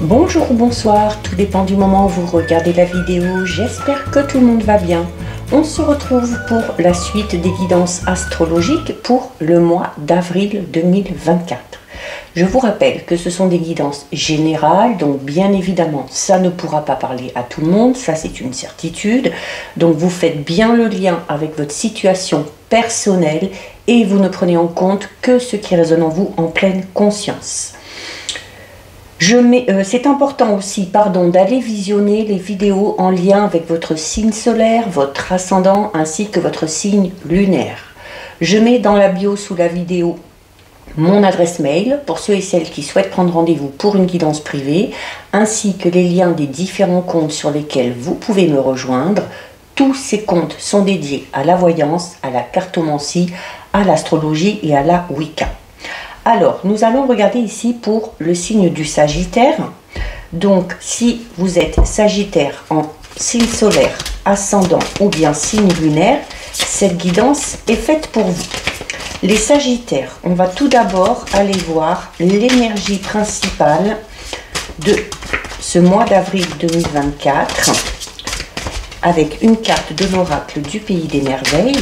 Bonjour ou bonsoir, tout dépend du moment où vous regardez la vidéo, j'espère que tout le monde va bien. On se retrouve pour la suite des guidances astrologiques pour le mois d'avril 2024. Je vous rappelle que ce sont des guidances générales, donc bien évidemment ça ne pourra pas parler à tout le monde, ça c'est une certitude. Donc vous faites bien le lien avec votre situation personnelle et vous ne prenez en compte que ce qui résonne en vous en pleine conscience. C'est important aussi, d'aller visionner les vidéos en lien avec votre signe solaire, votre ascendant ainsi que votre signe lunaire. Je mets dans la bio sous la vidéo mon adresse mail pour ceux et celles qui souhaitent prendre rendez-vous pour une guidance privée, ainsi que les liens des différents comptes sur lesquels vous pouvez me rejoindre. Tous ces comptes sont dédiés à la voyance, à la cartomancie, à l'astrologie et à la Wicca. Alors, nous allons regarder ici pour le signe du Sagittaire. Donc, si vous êtes Sagittaire en signe solaire, ascendant ou bien signe lunaire, cette guidance est faite pour vous. Les Sagittaires, on va tout d'abord aller voir l'énergie principale de ce mois d'avril 2024 avec une carte de l'oracle du Pays des Merveilles.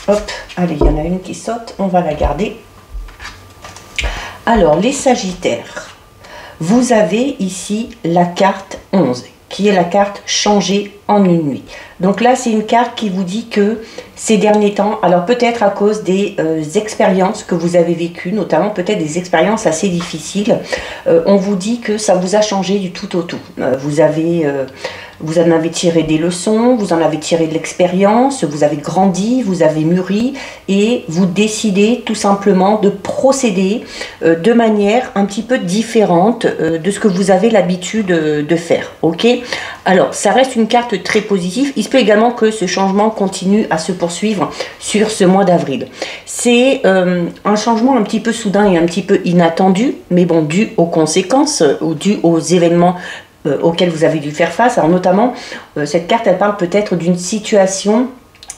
Hop, allez, il y en a une qui saute, on va la garder. Alors, les Sagittaires, vous avez ici la carte 11, qui est la carte changée en une nuit. Donc là, c'est une carte qui vous dit que ces derniers temps, alors peut-être à cause des expériences que vous avez vécues, notamment peut-être des expériences assez difficiles, on vous dit que ça vous a changé du tout au tout. Vous en avez tiré des leçons, vous en avez tiré de l'expérience, vous avez grandi, vous avez mûri et vous décidez tout simplement de procéder de manière un petit peu différente de ce que vous avez l'habitude de faire. Ok? Alors, ça reste une carte très positive. Il se peut également que ce changement continue à se poursuivre sur ce mois d'avril. C'est un changement un petit peu soudain et un petit peu inattendu, mais bon, dû aux conséquences ou dû aux événements auxquels vous avez dû faire face. Alors notamment, cette carte, elle parle peut-être d'une situation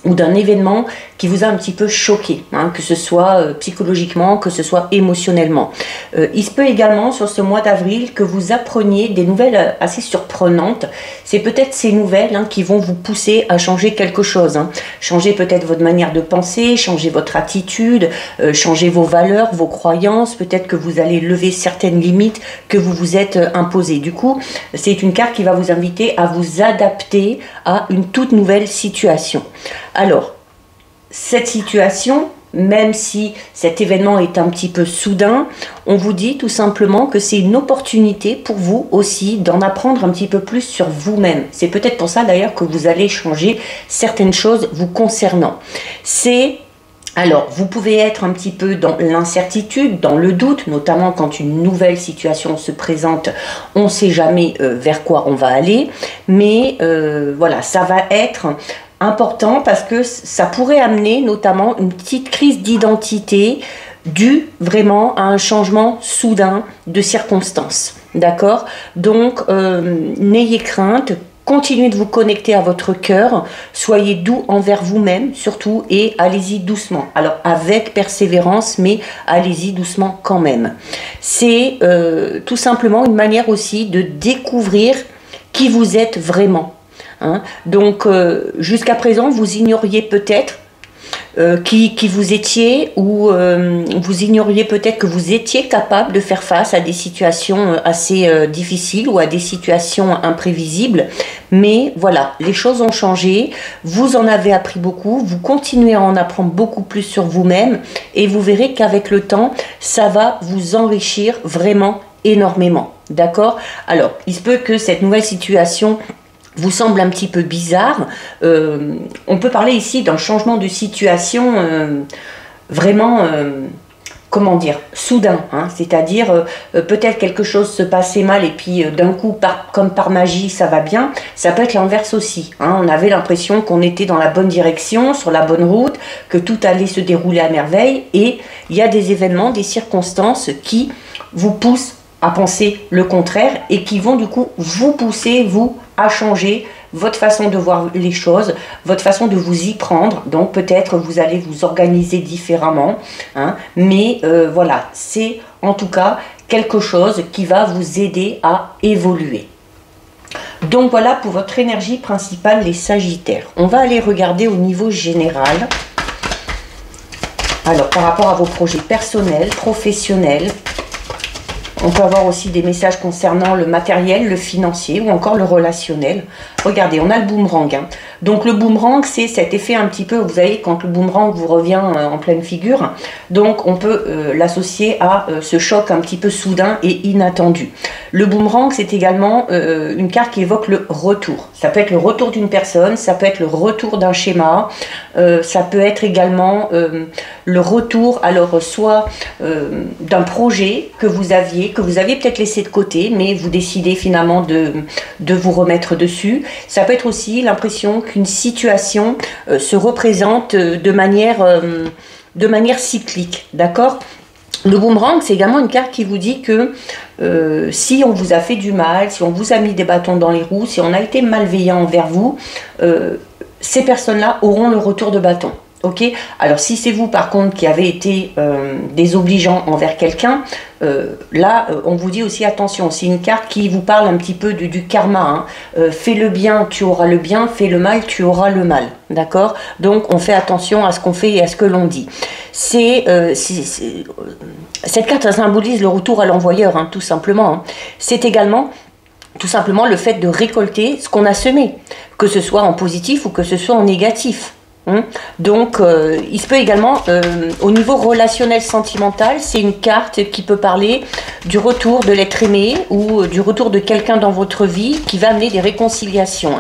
ou d'un événement qui vous a un petit peu choqué, hein, que ce soit psychologiquement, que ce soit émotionnellement. Il se peut également sur ce mois d'avril que vous appreniez des nouvelles assez surprenantes. C'est peut-être ces nouvelles qui vont vous pousser à changer quelque chose. Changer peut-être votre manière de penser, changer votre attitude, changer vos valeurs, vos croyances. Peut-être que vous allez lever certaines limites que vous vous êtes imposées. Du coup, c'est une carte qui va vous inviter à vous adapter à une toute nouvelle situation. Alors, cette situation, même si cet événement est un petit peu soudain, on vous dit tout simplement que c'est une opportunité pour vous aussi d'en apprendre un petit peu plus sur vous-même. C'est peut-être pour ça d'ailleurs que vous allez changer certaines choses vous concernant. Alors, vous pouvez être un petit peu dans l'incertitude, dans le doute, notamment quand une nouvelle situation se présente, on ne sait jamais vers quoi on va aller, mais voilà, ça va être important parce que ça pourrait amener notamment une petite crise d'identité due vraiment à un changement soudain de circonstances. D'accord? Donc, n'ayez crainte. Continuez de vous connecter à votre cœur, soyez doux envers vous-même surtout et allez-y doucement. Alors avec persévérance, mais allez-y doucement quand même. C'est tout simplement une manière aussi de découvrir qui vous êtes vraiment. Donc jusqu'à présent, vous ignoriez peut-être qui vous étiez ou vous ignoriez peut-être que vous étiez capable de faire face à des situations assez difficiles ou à des situations imprévisibles. Mais voilà, les choses ont changé, vous en avez appris beaucoup, vous continuez à en apprendre beaucoup plus sur vous-même et vous verrez qu'avec le temps, ça va vous enrichir vraiment énormément. D'accord? Alors, il se peut que cette nouvelle situation vous semble un petit peu bizarre. On peut parler ici d'un changement de situation vraiment, comment dire, soudain. C'est-à-dire, peut-être quelque chose se passait mal et puis d'un coup, comme par magie, ça va bien. Ça peut être l'inverse aussi. On avait l'impression qu'on était dans la bonne direction, sur la bonne route, que tout allait se dérouler à merveille. Et il y a des événements, des circonstances qui vous poussent à penser le contraire et qui vont du coup vous pousser, vous, à changer votre façon de voir les choses, votre façon de vous y prendre. Donc peut-être vous allez vous organiser différemment, mais voilà, c'est en tout cas quelque chose qui va vous aider à évoluer. Donc voilà pour votre énergie principale, les Sagittaires. On va aller regarder au niveau général. Alors, par rapport à vos projets personnels, professionnels, on peut avoir aussi des messages concernant le matériel, le financier ou encore le relationnel. Regardez, on a le boomerang. Hein. Donc le boomerang, c'est cet effet un petit peu, vous savez, quand le boomerang vous revient en pleine figure. Donc on peut l'associer à ce choc un petit peu soudain et inattendu. Le boomerang, c'est également une carte qui évoque le retour. Ça peut être le retour d'une personne, ça peut être le retour d'un schéma, ça peut être également le retour, alors soit d'un projet que vous aviez peut-être laissé de côté, mais vous décidez finalement de vous remettre dessus. Ça peut être aussi l'impression qu'une situation se représente de manière cyclique, d'accord? Le boomerang, c'est également une carte qui vous dit que si on vous a fait du mal, si on vous a mis des bâtons dans les roues, si on a été malveillant envers vous, ces personnes-là auront le retour de bâton. Ok, alors si c'est vous par contre qui avez été désobligeant envers quelqu'un, là on vous dit aussi attention, c'est une carte qui vous parle un petit peu du karma. Hein. Fais le bien, tu auras le bien, fais le mal, tu auras le mal. D'accord? Donc on fait attention à ce qu'on fait et à ce que l'on dit. Cette carte, ça symbolise le retour à l'envoyeur, hein, tout simplement. Hein. C'est également tout simplement le fait de récolter ce qu'on a semé, que ce soit en positif ou que ce soit en négatif. Donc, il se peut également, au niveau relationnel sentimental, c'est une carte qui peut parler du retour de l'être aimé ou du retour de quelqu'un dans votre vie qui va amener des réconciliations.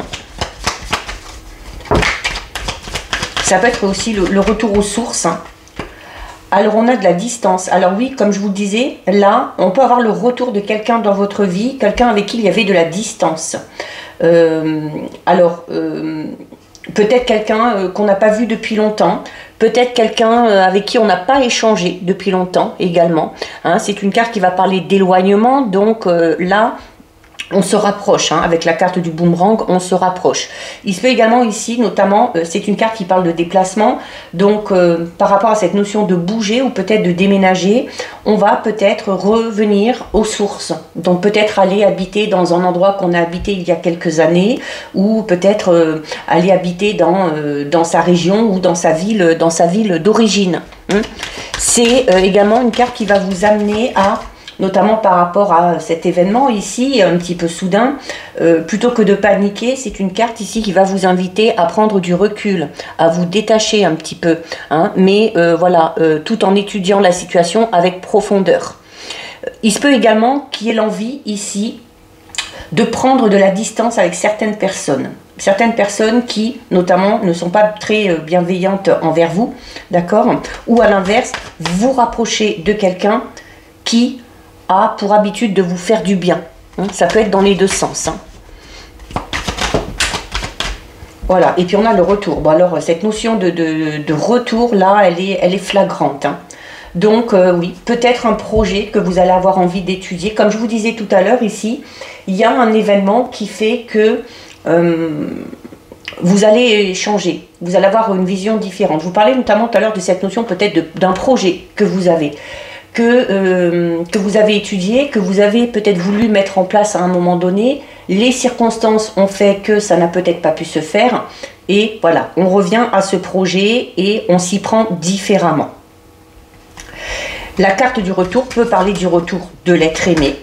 Ça peut être aussi le retour aux sources. Alors, on a de la distance. Alors oui, comme je vous le disais, là, on peut avoir le retour de quelqu'un dans votre vie, quelqu'un avec qui il y avait de la distance. Peut-être quelqu'un qu'on n'a pas vu depuis longtemps, peut-être quelqu'un avec qui on n'a pas échangé depuis longtemps également. Hein, c'est une carte qui va parler d'éloignement, donc là, on se rapproche, hein, avec la carte du boomerang, on se rapproche. Il se peut également ici, notamment, c'est une carte qui parle de déplacement, donc par rapport à cette notion de bouger ou peut-être de déménager, on va peut-être revenir aux sources. Donc peut-être aller habiter dans un endroit qu'on a habité il y a quelques années, ou peut-être aller habiter dans sa région ou dans sa ville d'origine. C'est également une carte qui va vous amener à, notamment par rapport à cet événement ici, un petit peu soudain, plutôt que de paniquer, c'est une carte ici qui va vous inviter à prendre du recul, à vous détacher un petit peu, hein, mais voilà, tout en étudiant la situation avec profondeur. Il se peut également qu'il y ait l'envie ici de prendre de la distance avec certaines personnes qui, notamment, ne sont pas très bienveillantes envers vous, d'accord? Ou à l'inverse, vous rapprocher de quelqu'un qui a pour habitude de vous faire du bien. Ça peut être dans les deux sens. Voilà, et puis on a le retour. Bon alors, cette notion de retour, là, elle est flagrante. Donc, oui, peut-être un projet que vous allez avoir envie d'étudier. Comme je vous disais tout à l'heure ici, il y a un événement qui fait que vous allez changer. Vous allez avoir une vision différente. Je vous parlais notamment tout à l'heure de cette notion peut-être d'un projet que vous avez. Que vous avez étudié, que vous avez peut-être voulu mettre en place à un moment donné. Les circonstances ont fait que ça n'a peut-être pas pu se faire. Et voilà, on revient à ce projet et on s'y prend différemment. La carte du retour peut parler du retour de l'être aimé.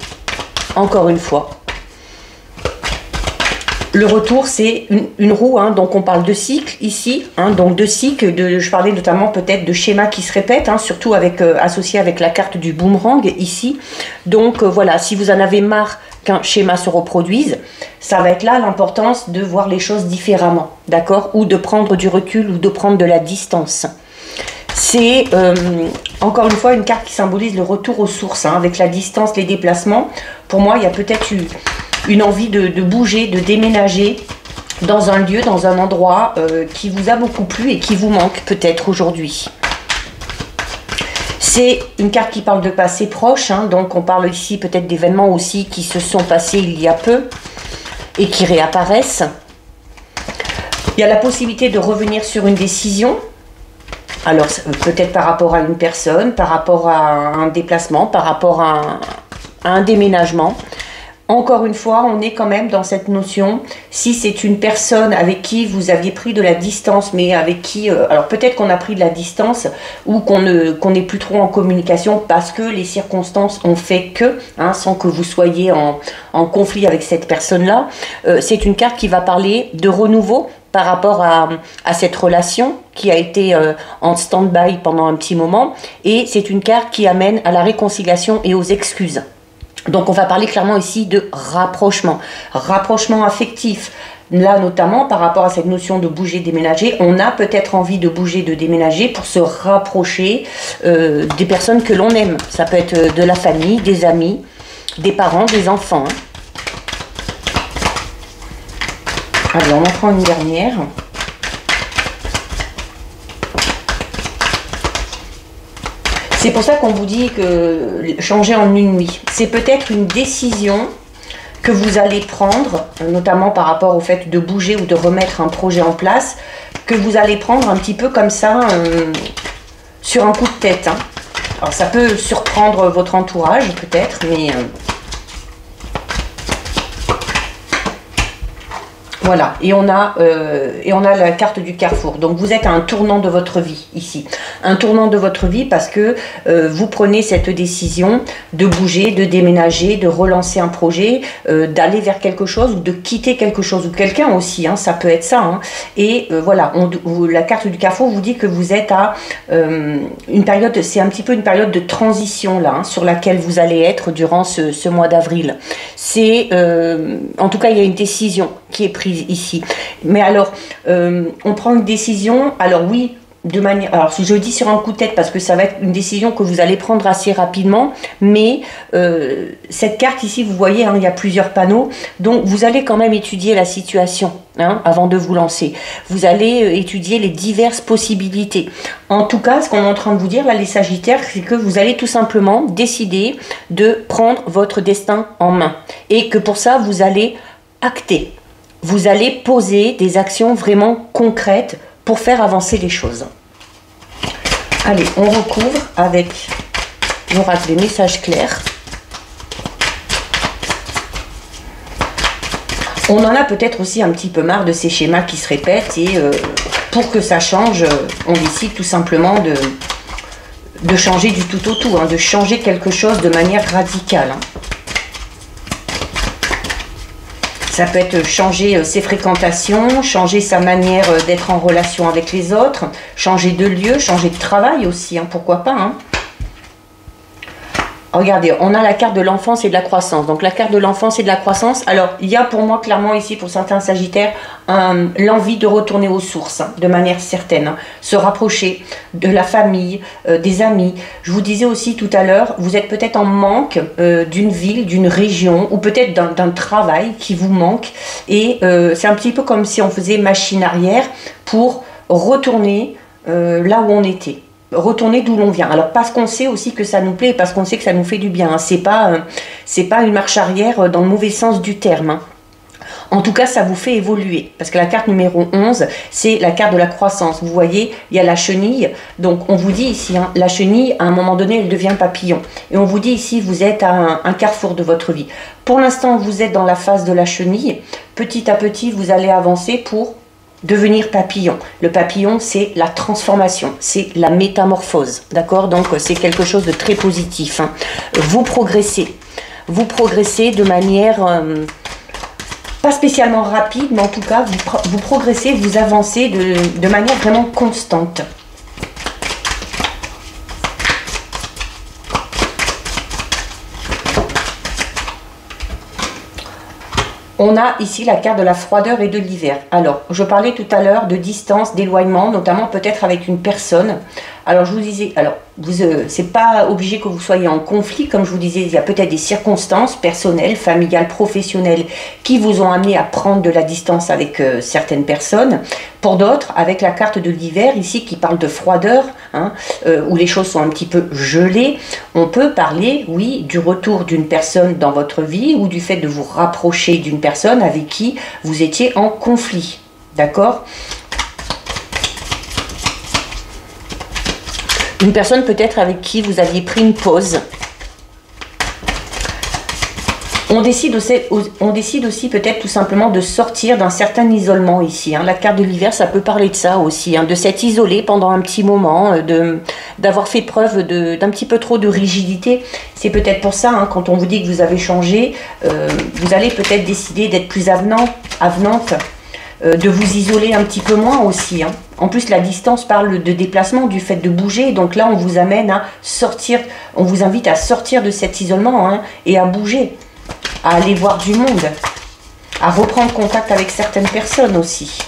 Encore une fois. Le retour, c'est une roue, hein, donc on parle de cycle ici, hein, donc de cycle, je parlais notamment peut-être de schémas qui se répètent, hein, surtout associé avec la carte du boomerang ici. Donc voilà, si vous en avez marre qu'un schéma se reproduise, ça va être là l'importance de voir les choses différemment, d'accord? Ou de prendre du recul ou de prendre de la distance. C'est encore une fois une carte qui symbolise le retour aux sources, hein, avec la distance, les déplacements. Pour moi, il y a peut-être une envie de bouger, de déménager dans un lieu, dans un endroit qui vous a beaucoup plu et qui vous manque peut-être aujourd'hui. C'est une carte qui parle de passé proche, hein, donc on parle ici peut-être d'événements aussi qui se sont passés il y a peu et qui réapparaissent. Il y a la possibilité de revenir sur une décision. Alors peut-être par rapport à une personne, par rapport à un déplacement, par rapport à à un déménagement. Encore une fois, on est quand même dans cette notion, si c'est une personne avec qui vous aviez pris de la distance, mais avec qui, alors peut-être qu'on a pris de la distance ou qu'on n'est plus trop en communication parce que les circonstances ont fait que, hein, sans que vous soyez en conflit avec cette personne-là, c'est une carte qui va parler de renouveau par rapport à cette relation qui a été en stand-by pendant un petit moment, et c'est une carte qui amène à la réconciliation et aux excuses. Donc on va parler clairement ici de rapprochement, rapprochement affectif. Là notamment par rapport à cette notion de bouger, déménager, on a peut-être envie de bouger, de déménager pour se rapprocher des personnes que l'on aime. Ça peut être de la famille, des amis, des parents, des enfants. Allez, on en prend une dernière. C'est pour ça qu'on vous dit que changer en une nuit, c'est peut-être une décision que vous allez prendre, notamment par rapport au fait de bouger ou de remettre un projet en place, que vous allez prendre un petit peu comme ça, sur un coup de tête. Hein. Alors ça peut surprendre votre entourage peut-être, mais... Voilà, et on a la carte du carrefour. Donc vous êtes à un tournant de votre vie ici. Un tournant de votre vie parce que vous prenez cette décision de bouger, de déménager, de relancer un projet, d'aller vers quelque chose ou de quitter quelque chose ou quelqu'un aussi, hein, ça peut être ça. Hein. Et voilà, la carte du carrefour vous dit que vous êtes à une période, c'est un petit peu une période de transition là, hein, sur laquelle vous allez être durant ce mois d'avril. C'est, en tout cas, il y a une décision qui est prise ici. Mais alors, on prend une décision, alors oui, de manière... Alors, si je dis sur un coup de tête, parce que ça va être une décision que vous allez prendre assez rapidement, mais cette carte ici, vous voyez, hein, il y a plusieurs panneaux, donc vous allez quand même étudier la situation, hein, avant de vous lancer. Vous allez étudier les diverses possibilités. En tout cas, ce qu'on est en train de vous dire, là, les Sagittaires, c'est que vous allez tout simplement décider de prendre votre destin en main. Et que pour ça, vous allez acter. Vous allez poser des actions vraiment concrètes pour faire avancer les choses. Allez, on recouvre avec l'oracle des messages clairs. On en a peut-être aussi un petit peu marre de ces schémas qui se répètent et pour que ça change, on décide tout simplement de changer du tout au tout, hein, de changer quelque chose de manière radicale. Hein. Ça peut être changer ses fréquentations, changer sa manière d'être en relation avec les autres, changer de lieu, changer de travail aussi, hein, pourquoi pas. Hein. Regardez, on a la carte de l'enfance et de la croissance. Donc la carte de l'enfance et de la croissance, alors il y a pour moi clairement ici, pour certains Sagittaires, l'envie de retourner aux sources, hein, de manière certaine. Hein, se rapprocher de la famille, des amis. Je vous disais aussi tout à l'heure, vous êtes peut-être en manque d'une ville, d'une région, ou peut-être d'un travail qui vous manque. Et c'est un petit peu comme si on faisait machine arrière pour retourner là où on était. Retourner d'où l'on vient. Alors parce qu'on sait aussi que ça nous plaît, parce qu'on sait que ça nous fait du bien. Hein. C'est pas une marche arrière dans le mauvais sens du terme. Hein. En tout cas, ça vous fait évoluer. Parce que la carte numéro 11, c'est la carte de la croissance. Vous voyez, il y a la chenille. Donc on vous dit ici, hein, la chenille, à un moment donné, elle devient papillon. Et on vous dit ici, vous êtes à un carrefour de votre vie. Pour l'instant, vous êtes dans la phase de la chenille. Petit à petit, vous allez avancer pour devenir papillon. Le papillon, c'est la transformation, c'est la métamorphose, d'accord? Donc, c'est quelque chose de très positif. Hein. Vous progressez de manière pas spécialement rapide, mais en tout cas, vous progressez, vous avancez de manière vraiment constante. On a ici la carte de la froideur et de l'hiver. Alors, je parlais tout à l'heure de distance, d'éloignement, notamment peut-être avec une personne. Alors, je vous disais, alors, c'est pas obligé que vous soyez en conflit, comme je vous disais, il y a peut-être des circonstances personnelles, familiales, professionnelles, qui vous ont amené à prendre de la distance avec certaines personnes. Pour d'autres, avec la carte de l'hiver, ici, qui parle de froideur, hein, où les choses sont un petit peu gelées, on peut parler, oui, du retour d'une personne dans votre vie, ou du fait de vous rapprocher d'une personne avec qui vous étiez en conflit. D'accord ? Une personne peut-être avec qui vous aviez pris une pause. On décide aussi peut-être tout simplement de sortir d'un certain isolement ici. Hein. La carte de l'hiver, ça peut parler de ça aussi, hein, de s'être isolé pendant un petit moment, d'avoir fait preuve d'un petit peu trop de rigidité. C'est peut-être pour ça, hein, quand on vous dit que vous avez changé, vous allez peut-être décider d'être plus avenante, de vous isoler un petit peu moins aussi. Hein. En plus, la distance parle de déplacement, du fait de bouger. Donc là, on vous amène à sortir, on vous invite à sortir de cet isolement, hein, et à bouger, à aller voir du monde, à reprendre contact avec certaines personnes aussi.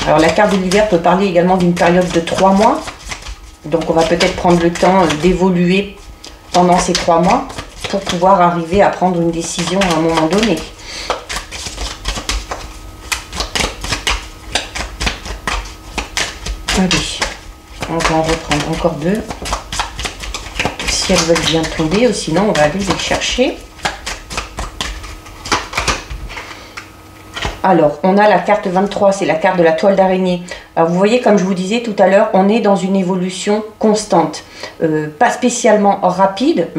Alors la carte de l'hiver peut parler également d'une période de 3 mois. Donc on va peut-être prendre le temps d'évoluer pendant ces 3 mois pour pouvoir arriver à prendre une décision à un moment donné. Allez, on va en reprendre encore 2. Si elles veulent bien tomber, ou sinon on va aller les chercher. Alors, on a la carte 23, c'est la carte de la toile d'araignée. Alors, vous voyez, comme je vous disais tout à l'heure, on est dans une évolution constante. Pas spécialement rapide,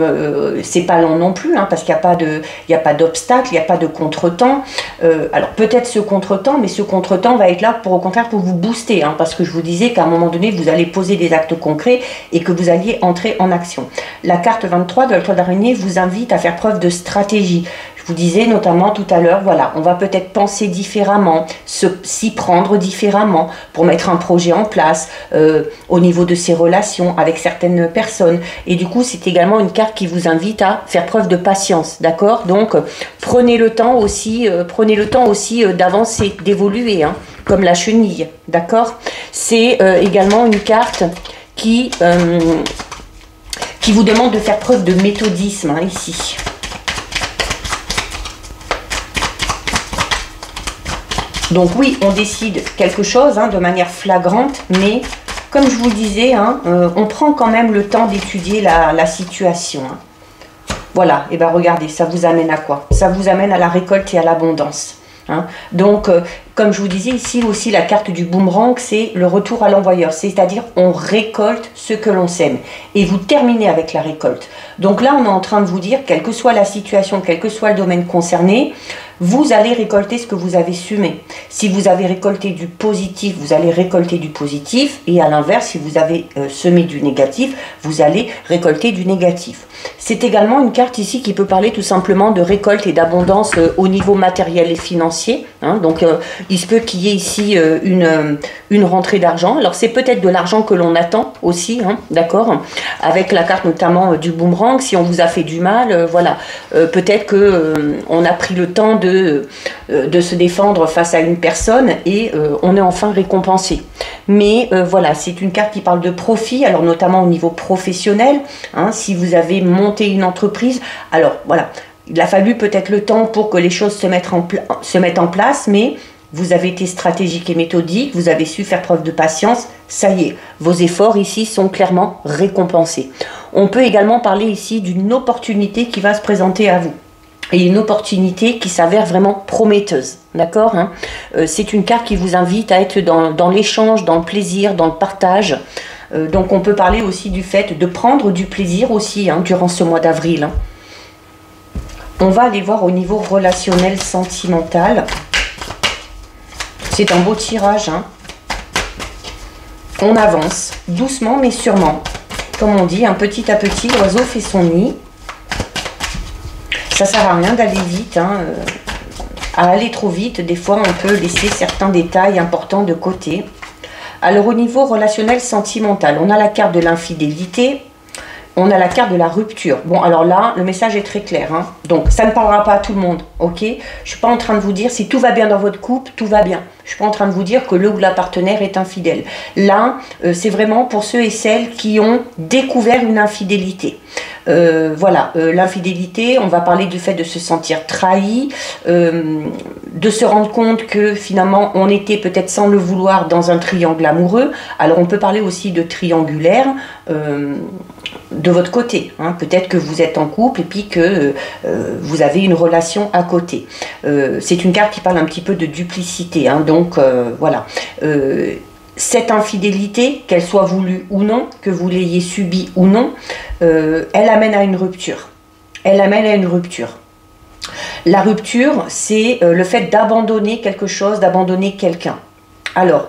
c'est pas lent non plus, hein, parce qu'il n'y a pas d'obstacle, il n'y a pas de contretemps. Alors, peut-être ce contretemps, mais ce contretemps va être là, au contraire, pour vous booster, hein, parce que je vous disais qu'à un moment donné, vous allez poser des actes concrets et que vous alliez entrer en action. La carte 23 de la toile d'araignée vous invite à faire preuve de stratégie. Je vous disais notamment tout à l'heure, voilà, on va peut-être penser différemment, s'y prendre différemment pour mettre un projet en place au niveau de ses relations avec certaines personnes. Et du coup, c'est également une carte qui vous invite à faire preuve de patience, d'accord? Donc, prenez le temps aussi d'avancer, d'évoluer, hein, comme la chenille, d'accord? C'est également une carte qui vous demande de faire preuve de méthodisme, hein, ici. Donc oui, on décide quelque chose, hein, de manière flagrante, mais comme je vous le disais, hein, on prend quand même le temps d'étudier la situation. Hein. Voilà, et bien regardez, ça vous amène à quoi? Ça vous amène à la récolte et à l'abondance. Hein. Donc, comme je vous disais, ici aussi la carte du boomerang, c'est le retour à l'envoyeur, c'est-à-dire on récolte ce que l'on sème. Et vous terminez avec la récolte. Donc là, on est en train de vous dire, quelle que soit la situation, quel que soit le domaine concerné, vous allez récolter ce que vous avez semé. Si vous avez récolté du positif, vous allez récolter du positif. Et à l'inverse, si vous avez semé du négatif, vous allez récolter du négatif. C'est également une carte ici qui peut parler tout simplement de récolte et d'abondance au niveau matériel et financier. Hein. Donc, il se peut qu'il y ait ici une rentrée d'argent. Alors, c'est peut-être de l'argent que l'on attend aussi, hein, d'accord? Avec la carte notamment du boomerang, si on vous a fait du mal, voilà. Peut-être qu'on a pris le temps de se défendre face à une personne et on est enfin récompensé. Mais voilà, c'est une carte qui parle de profit, alors notamment au niveau professionnel, hein, si vous avez monté une entreprise. Alors voilà, il a fallu peut-être le temps pour que les choses se mettent en place, mais vous avez été stratégique et méthodique, vous avez su faire preuve de patience, ça y est, vos efforts ici sont clairement récompensés. On peut également parler ici d'une opportunité qui va se présenter à vous. Et une opportunité qui s'avère vraiment prometteuse, d'accord, hein. C'est une carte qui vous invite à être dans l'échange, dans le plaisir, dans le partage. Donc on peut parler aussi du fait de prendre du plaisir aussi, hein, durant ce mois d'avril. Hein. On va aller voir au niveau relationnel, sentimental. C'est un beau tirage. Hein. On avance doucement mais sûrement. Comme on dit, hein, petit à petit, l'oiseau fait son nid. Ça sert à rien d'aller vite, hein. À aller trop vite, des fois on peut laisser certains détails importants de côté. Alors au niveau relationnel sentimental, on a la carte de l'infidélité, on a la carte de la rupture. Bon, alors là, le message est très clair, hein. Donc ça ne parlera pas à tout le monde, ok? Je ne suis pas en train de vous dire si tout va bien dans votre couple, tout va bien. Je ne suis pas en train de vous dire que le ou la partenaire est infidèle. Là, c'est vraiment pour ceux et celles qui ont découvert une infidélité. Voilà, l'infidélité, on va parler du fait de se sentir trahi, de se rendre compte que finalement on était peut-être sans le vouloir dans un triangle amoureux. Alors on peut parler aussi de triangulaire de votre côté, hein. Peut-être que vous êtes en couple et puis que vous avez une relation à côté. C'est une carte qui parle un petit peu de duplicité, hein. Donc voilà. cette infidélité, qu'elle soit voulue ou non, que vous l'ayez subie ou non, elle amène à une rupture. Elle amène à une rupture. La rupture, c'est le fait d'abandonner quelque chose, d'abandonner quelqu'un. Alors,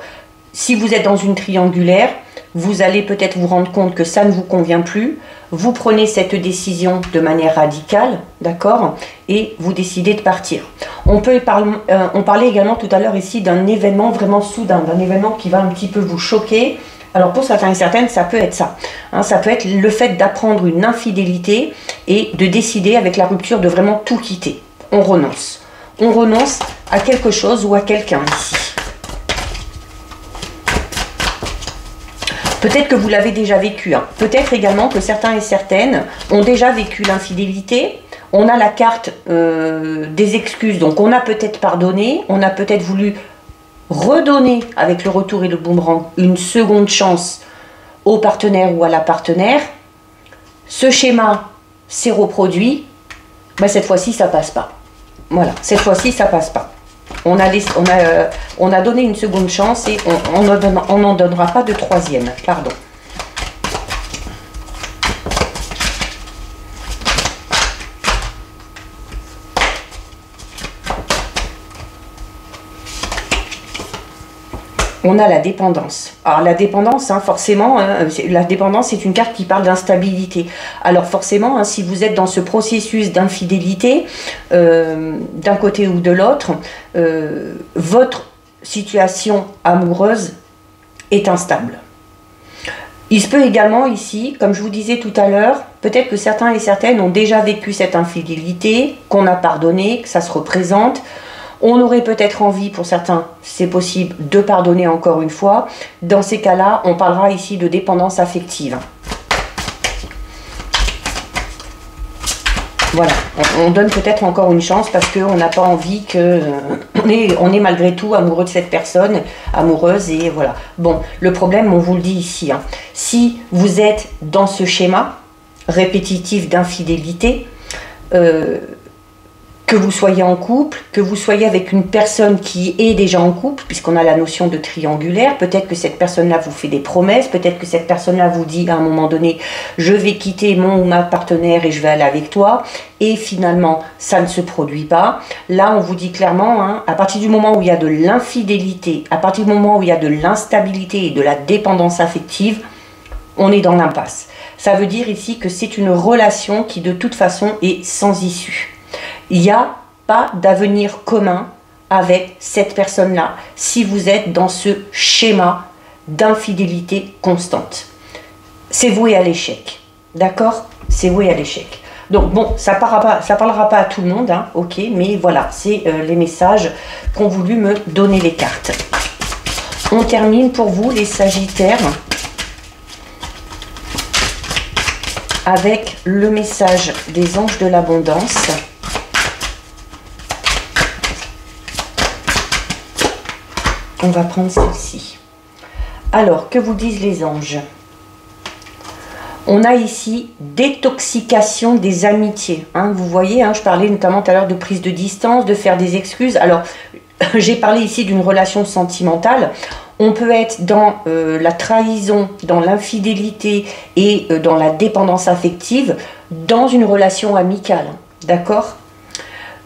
si vous êtes dans une triangulaire, vous allez peut-être vous rendre compte que ça ne vous convient plus. Vous prenez cette décision de manière radicale, d'accord, et vous décidez de partir. On parlait également tout à l'heure ici d'un événement vraiment soudain, d'un événement qui va un petit peu vous choquer. Alors pour certains et certaines, ça peut être ça. Hein, ça peut être le fait d'apprendre une infidélité et de décider avec la rupture de vraiment tout quitter. On renonce. On renonce à quelque chose ou à quelqu'un ici. Peut-être que vous l'avez déjà vécu. Hein. Peut-être également que certains et certaines ont déjà vécu l'infidélité. On a la carte des excuses. Donc on a peut-être pardonné, on a peut-être voulu redonner avec le retour et le boomerang une seconde chance au partenaire ou à la partenaire. Ce schéma s'est reproduit. Ben cette fois-ci, ça passe pas. Voilà, cette fois-ci, ça passe pas. On a donné une seconde chance et on n'en donnera pas de troisième. Pardon. On a la dépendance. Alors la dépendance, hein, forcément, la dépendance c'est une carte qui parle d'instabilité. Alors forcément, hein, si vous êtes dans ce processus d'infidélité, d'un côté ou de l'autre, votre situation amoureuse est instable. Il se peut également ici, comme je vous disais tout à l'heure, peut-être que certains et certaines ont déjà vécu cette infidélité, qu'on a pardonné, que ça se représente. On aurait peut-être envie, pour certains, c'est possible, de pardonner encore une fois. Dans ces cas-là, on parlera ici de dépendance affective. Voilà, on donne peut-être encore une chance parce qu'on n'a pas envie que... on est malgré tout amoureux de cette personne, amoureuse, et voilà. Bon, le problème, on vous le dit ici, hein, si vous êtes dans ce schéma répétitif d'infidélité, que vous soyez en couple, que vous soyez avec une personne qui est déjà en couple, puisqu'on a la notion de triangulaire, peut-être que cette personne-là vous fait des promesses, peut-être que cette personne-là vous dit à un moment donné, je vais quitter mon ou ma partenaire et je vais aller avec toi, et finalement, ça ne se produit pas. Là, on vous dit clairement, hein, à partir du moment où il y a de l'infidélité, à partir du moment où il y a de l'instabilité et de la dépendance affective, on est dans l'impasse. Ça veut dire ici que c'est une relation qui, de toute façon, est sans issue. Il n'y a pas d'avenir commun avec cette personne-là si vous êtes dans ce schéma d'infidélité constante. C'est voué à l'échec, d'accord? C'est voué à l'échec. Donc bon, ça parlera pas à tout le monde, hein, ok, mais voilà, c'est les messages qu'ont voulu me donner les cartes. On termine pour vous, les Sagittaires, avec le message des anges de l'abondance. On va prendre celle-ci. Alors, que vous disent les anges? On a ici détoxication des amitiés. Hein, vous voyez, hein, je parlais notamment tout à l'heure de prise de distance, de faire des excuses. Alors, j'ai parlé ici d'une relation sentimentale. On peut être dans la trahison, dans l'infidélité et dans la dépendance affective, dans une relation amicale. D'accord ?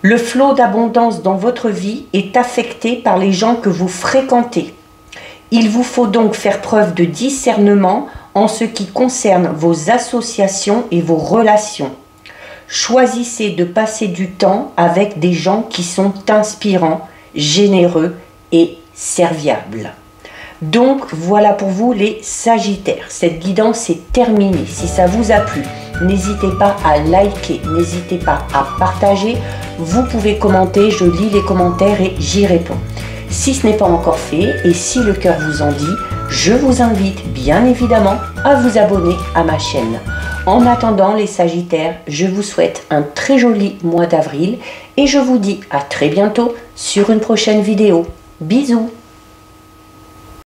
Le flot d'abondance dans votre vie est affecté par les gens que vous fréquentez. Il vous faut donc faire preuve de discernement en ce qui concerne vos associations et vos relations. Choisissez de passer du temps avec des gens qui sont inspirants, généreux et serviables. Donc voilà pour vous les Sagittaires. Cette guidance est terminée. Si ça vous a plu, n'hésitez pas à liker, n'hésitez pas à partager. Vous pouvez commenter, je lis les commentaires et j'y réponds. Si ce n'est pas encore fait et si le cœur vous en dit, je vous invite bien évidemment à vous abonner à ma chaîne. En attendant les Sagittaires, je vous souhaite un très joli mois d'avril et je vous dis à très bientôt sur une prochaine vidéo. Bisous!